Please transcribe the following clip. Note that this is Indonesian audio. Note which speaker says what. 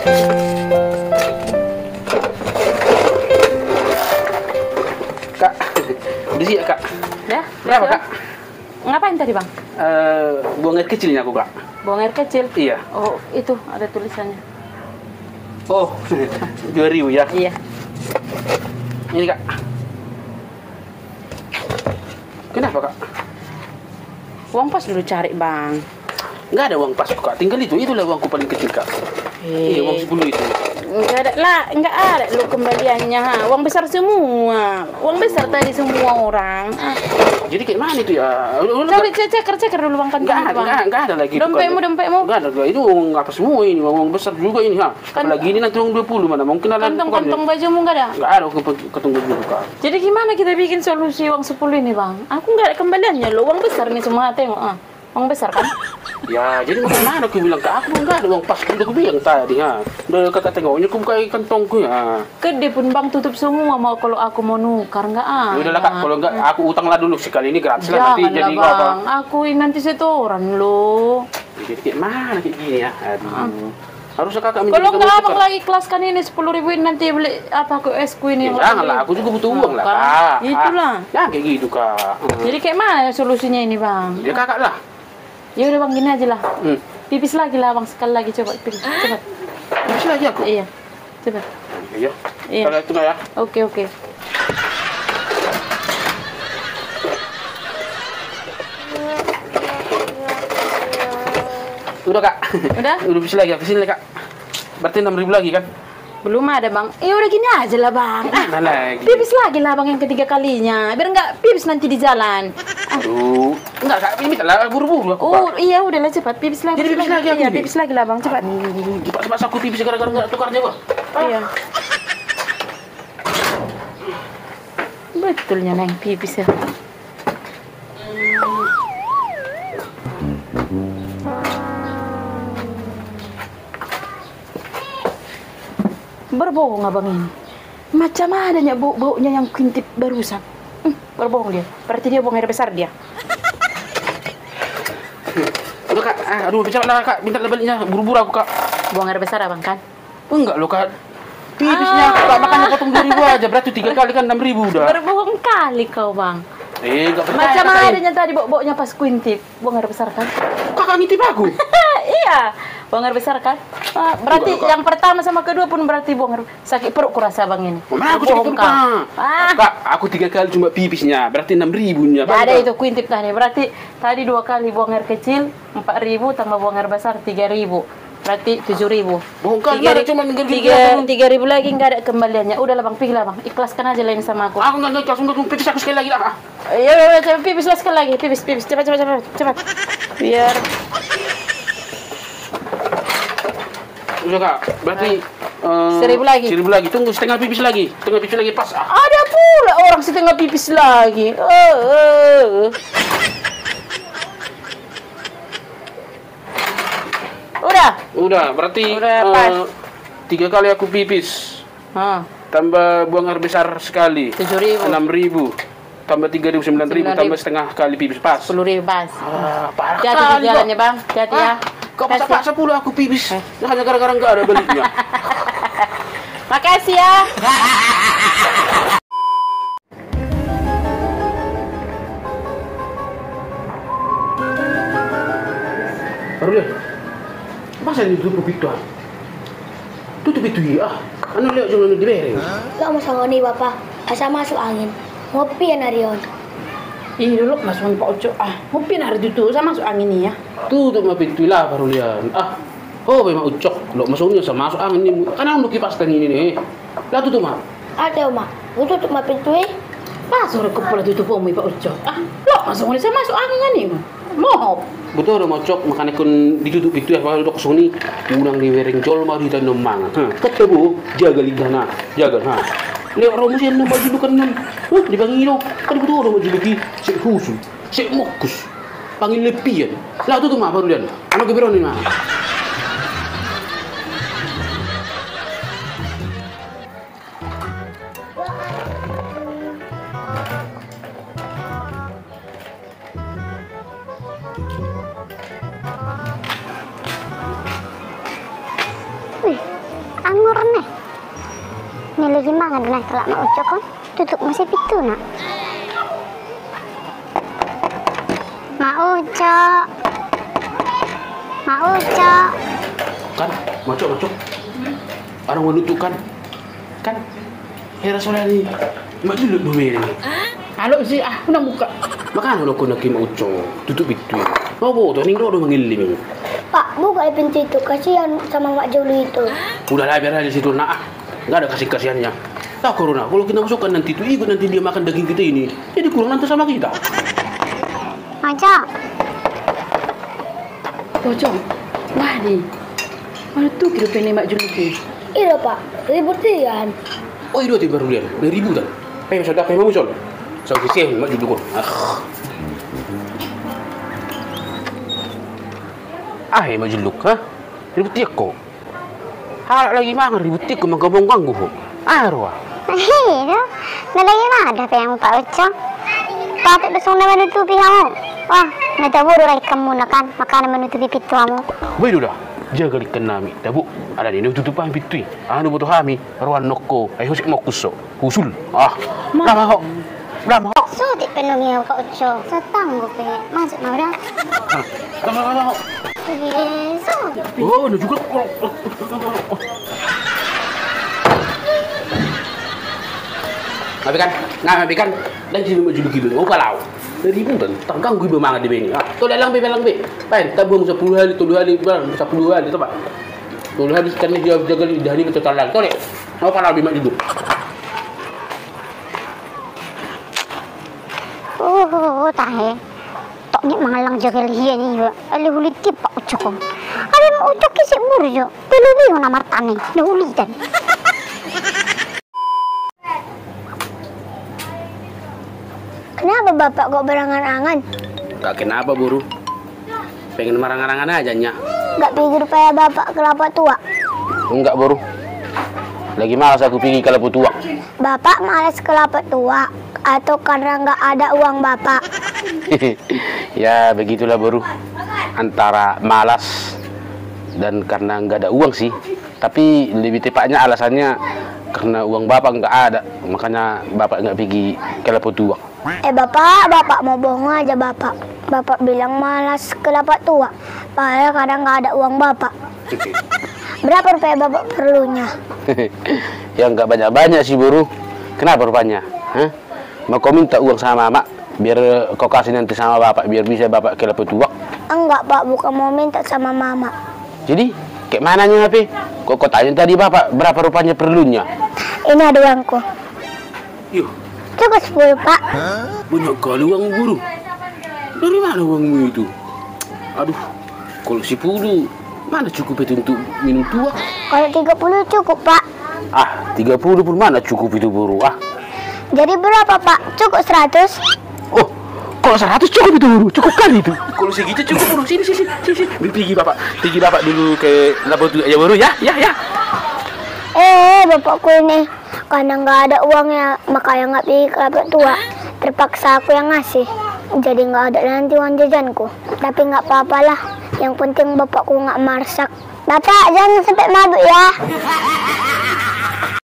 Speaker 1: Kak, di sini Kak.
Speaker 2: Ya,
Speaker 1: Berapa Kak?
Speaker 2: Ngapain tadi Bang?
Speaker 1: Buang air kecilnya aku Kak.
Speaker 2: Buang air kecil?
Speaker 1: Iya.
Speaker 2: Oh, itu ada tulisannya.
Speaker 1: Oh, 2.000 ya?
Speaker 2: Iya.
Speaker 1: Ini Kak. Kenapa Kak?
Speaker 2: Uang pas dulu cari Bang.
Speaker 1: Nggak ada uang pas Kak. Tinggal itulah uangku paling kecil Kak. Iya, uang 10 itu.
Speaker 2: Enggak ada lu kembaliannya. Ha. Uang besar semua. Uang besar tadi semua orang. Ah.
Speaker 1: Jadi kayak mana itu ya?
Speaker 2: Cari ceker dulu Bang kan.
Speaker 1: Nggak ada lagi.
Speaker 2: Dompetmu.
Speaker 1: Nggak ada. Itu uang apa semua ini? Uang besar juga ini ha. Apalagi ini nanti uang 20 mana? Mungkin ada.
Speaker 2: Kantong bajumu nggak ada?
Speaker 1: Nggak ada kantong baju Kak.
Speaker 2: Jadi gimana kita bikin solusi uang 10 ini Bang? Aku nggak ada kembaliannya lo. Uang besar nih semua tengok. Ah. Uang besar kan?
Speaker 1: Ya, jadi mana aku bilang ke aku nggak ada uang pas. Udah aku bilang tadi ha. Udah kakak tengoknya aku buka kantongku ya.
Speaker 2: Gede pun Bang tutup semua mau kalau aku mau nukar nggak ada.
Speaker 1: Ya udahlah Kak, kalau nggak aku utanglah dulu sekali ini gratis lah nanti jadi
Speaker 2: Bang.
Speaker 1: apa?
Speaker 2: Aku nanti setoran lo.
Speaker 1: Jadi kayak mana kayak gini ya? Aduh. Harusnya kakak
Speaker 2: Kalau nggak Abang lagi kelaskan ini 10.000 ini nanti beli apa ke esku ini yang
Speaker 1: janganlah, aku juga butuh uang lah Kak.
Speaker 2: Itulah.
Speaker 1: Ya kayak gitu Kak.
Speaker 2: Jadi kayak mana solusinya ini Bang?
Speaker 1: Ya kakak lah.
Speaker 2: Ya udah Bang gini aja lah. Pipis lagi lah Bang sekali lagi coba pipis cepat.
Speaker 1: Pipis lagi aku.
Speaker 2: Iya. Cepat.
Speaker 1: Iya.
Speaker 2: Iya.
Speaker 1: Kalau itu ya.
Speaker 2: Oke.
Speaker 1: Udah Kak.
Speaker 2: Udah?
Speaker 1: Udah pipis lagi, habisin lagi Kak. Berarti 6.000 lagi kan?
Speaker 2: Belum ada Bang. Ya udah gini aja lah Bang.
Speaker 1: Mana lagi?
Speaker 2: Pipis lagi lah Bang yang ketiga kalinya. Biar nggak pipis nanti di jalan.
Speaker 1: Aduh. Enggak Kak, ini lah buru-buru aku Kak.
Speaker 2: Oh iya udahlah cepat pipis lagi.
Speaker 1: Jadi pipis lagi aku
Speaker 2: Iya
Speaker 1: ini?
Speaker 2: pipis lagi lah Bang cepat.
Speaker 1: Cepat aku pipis gara-gara nggak tukar nyawa.
Speaker 2: Iya. Betulnya Neng pipis ya. Berbohong abang ini. Macam adanya baunya yang kuintip barusan. Berbohong dia. Berarti dia buang air besar dia.
Speaker 1: Udah Kak, aduh bicara lah Kak, minta baliknya buru-buru aku Kak.
Speaker 2: Buang air besar abang kan?
Speaker 1: Enggak loh Kak. Pipisnya Kak, makanya potong 2.000 aja, berarti 3 kali kan 6.000 udah.
Speaker 2: Berbohong kali kau Bang.
Speaker 1: Enggak percaya.
Speaker 2: Macam adanya tadi bau-baunya pas kuintip. Buang air besar kan?
Speaker 1: Kakak ngintip aku.
Speaker 2: Iya. Buang air besar kan? Berarti yang pertama sama kedua pun berarti buang air. Sakit perut kurasa Bang ini.
Speaker 1: Mana aku sakit perut Kak. Kak, aku 3 kali cuma pipisnya, berarti 6.000-nya.
Speaker 2: Gak ada itu kuintip tadi. Berarti tadi 2 kali buang air kecil 4.000 tambah buang air besar 3.000. Berarti 7.000.
Speaker 1: Bukan, ada cuma
Speaker 2: 3.000 lagi nggak ada kembaliannya. Udahlah Bang, pilih lah Bang. Ikhlaskan aja lain sama aku.
Speaker 1: Aku nggak langsung pipis aku sekali lagi lah.
Speaker 2: Iya, pipis lah sekali lagi. Pipis. Cepat. Biar.
Speaker 1: Udah Kak, berarti
Speaker 2: 1.000 lagi.
Speaker 1: 1.000 lagi. Tunggu setengah pipis lagi. Setengah pipis lagi pas.
Speaker 2: Ada pula orang setengah pipis lagi.
Speaker 1: Udah, berarti
Speaker 2: pas.
Speaker 1: 3 kali aku pipis. Tambah buang air besar sekali.
Speaker 2: 7.000.
Speaker 1: 6.000. Tambah 3.000, 9.000. Tambah setengah kali pipis pas.
Speaker 2: 10.000 pas.
Speaker 1: Parah
Speaker 2: Hati-hati
Speaker 1: kali
Speaker 2: di jalannya Bang. Hati ya.
Speaker 1: Kok paksa pula aku pipis? Hanya gara-gara nggak ada baliknya.
Speaker 2: Makasih ya.
Speaker 1: Baru deh. Masa ditutup itu? Tutup itu ya. Anu lihat jangan dibereng.
Speaker 3: Lo mau sangoni Bapak, asal masuk angin. Ngopi ya Narion.
Speaker 2: Ini dulu masuk Pak Uco. Ngopi hari itu sama masuk angin nih ya.
Speaker 1: Tutup mah pintu lah baru lihat. Memang Ucok. Lo masuknya sama masuk angin ini. Karena anu kipas ini nih. Lah tutup mah.
Speaker 3: Ada Oma. Lo tutup mah pintu
Speaker 2: Masuk kepala tutup Pak Uco. Lo masuk saya masuk angin nih. Mohon.
Speaker 1: Betul ada Ucok makanya kun ditutup pintu ya kalau udah kesini ulang di wereng jol mah di tanam mang. Ketemu jaga lidahna. Jaga Lewat romo sih nama baju kan di bangiro kan betul romo baju lagi si khusus si mokus panggil lepian lah tuh mah baru dan anu keberon ini mah
Speaker 4: Ini lagi mangan nak kelak mak ucok kan? Tutup masih pintu nak. Mak ucok. Mak ucok.
Speaker 1: Kan, macok. Orang menutup kan? Kan? Hera solani. Mak dulu domere ni.
Speaker 2: Halo sih, aku nak buka.
Speaker 1: Makanya aku nak mak ucok. Tutup pintu. Apa tu? Ni rodo mengilim.
Speaker 3: Pak, buka pintu itu. Kasihan sama Mak Juli itu.
Speaker 1: Udahlah biarlah di situ nak. Nggak ada kasih-kasihannya. Tak corona. Kalau kita masukkan nanti itu ikut nanti dia makan daging kita ini. Jadi kurang nanti sama kita.
Speaker 4: Macam.
Speaker 2: Pocong. Wah ni. Mana tu kira pengen Mak Juli tu?
Speaker 3: Iya Pak, ributian.
Speaker 1: Oh itu baru lihat. Udah ributan. Sudah kayak mau sol. So kisah mak dulu kon. Mak juluk ha? Ribut dia kok. Hal lagi mangan ribut dia gabung ganggu ho. Arwah.
Speaker 4: Hei, nalagi ada yang Pak Ucok. Patut besok na menutupi kamu. Wah, nataburo rai kamu nakan makanan menutupi pintu kamu.
Speaker 1: Wei dah. Jaga likan nami. Tabu. Ada ni tutupan pintu. Anu butuh kami. Ruan noko. Husik mau kusok. Husul. Lama kok.
Speaker 4: So, di penungnya Pak Ucok. Setanggup masuk mau dah.
Speaker 1: Lama.
Speaker 4: So.
Speaker 1: Oh, nu juga. Ngabikan. Dan sini maju gitu. Oh kalau. Dari pun tanggang gue bermangat di sini. Tu dalang be. Pain tabung 10 hari, 7 hari, 10 hari tu Pak. 10 hari kan dia jaga dah ni betul talang. Tu lek. Mau kalau bimak hidup.
Speaker 4: Tahe. Tok ni mangalang jaga liya ni ba. Ali hulit ki Pak Ucok. Ada mau Ucok ki sebur jo. Telu nama tani. Dah hulitan.
Speaker 3: Kenapa Bapak kok berangan-angan?
Speaker 1: Tak kenapa buru. Pengen marang-arangan aja nya.
Speaker 3: Gak pikir supaya Bapak kelapa tua?
Speaker 1: Enggak buru. Lagi malas aku pergi kelapa tua.
Speaker 3: Bapak malas kelapa tua atau karena nggak ada uang Bapak?
Speaker 1: Ya begitulah buru. Antara malas dan karena nggak ada uang sih. Tapi lebih tepatnya alasannya karena uang Bapak nggak ada. Makanya Bapak nggak pergi kelapa tua.
Speaker 3: Bapak mau bohong aja Bapak. Bapak bilang malas kelapa tua. Padahal kadang nggak ada uang Bapak. Berapa rupiah Bapak perlunya?
Speaker 1: Ya nggak banyak-banyak sih buru. Kenapa rupanya? Mau kau minta uang sama Mama biar kau kasih nanti sama Bapak biar bisa Bapak kelapa tua?
Speaker 3: Enggak Pak, bukan mau minta sama Mama.
Speaker 1: Jadi kayak mananya HP? Kok tanya tadi Bapak berapa rupanya perlunya?
Speaker 3: Ini ada uangku.
Speaker 1: Yuk.
Speaker 3: Cukup 10 Pak.
Speaker 1: Banyak kali uang buru. Dari mana uangmu itu? Aduh, kalau 10 mana cukup itu untuk minum tua?
Speaker 3: Kalau 30 cukup Pak.
Speaker 1: 30 pun mana cukup itu buru?
Speaker 3: Jadi berapa Pak? Cukup 100?
Speaker 1: Oh, kalau 100 cukup itu buru, cukup kali itu. Kalau segitu cukup buru. Sini. Pergi Bapak dulu ke laboratorium aja buru ya.
Speaker 3: Bapakku ini karena nggak ada uangnya, makanya nggak pergi ke Bapak tua. Terpaksa aku yang ngasih. Jadi nggak ada nanti uang jajanku. Tapi nggak apa-apa lah. Yang penting bapakku nggak marsak. Bapak jangan sampai mabuk ya.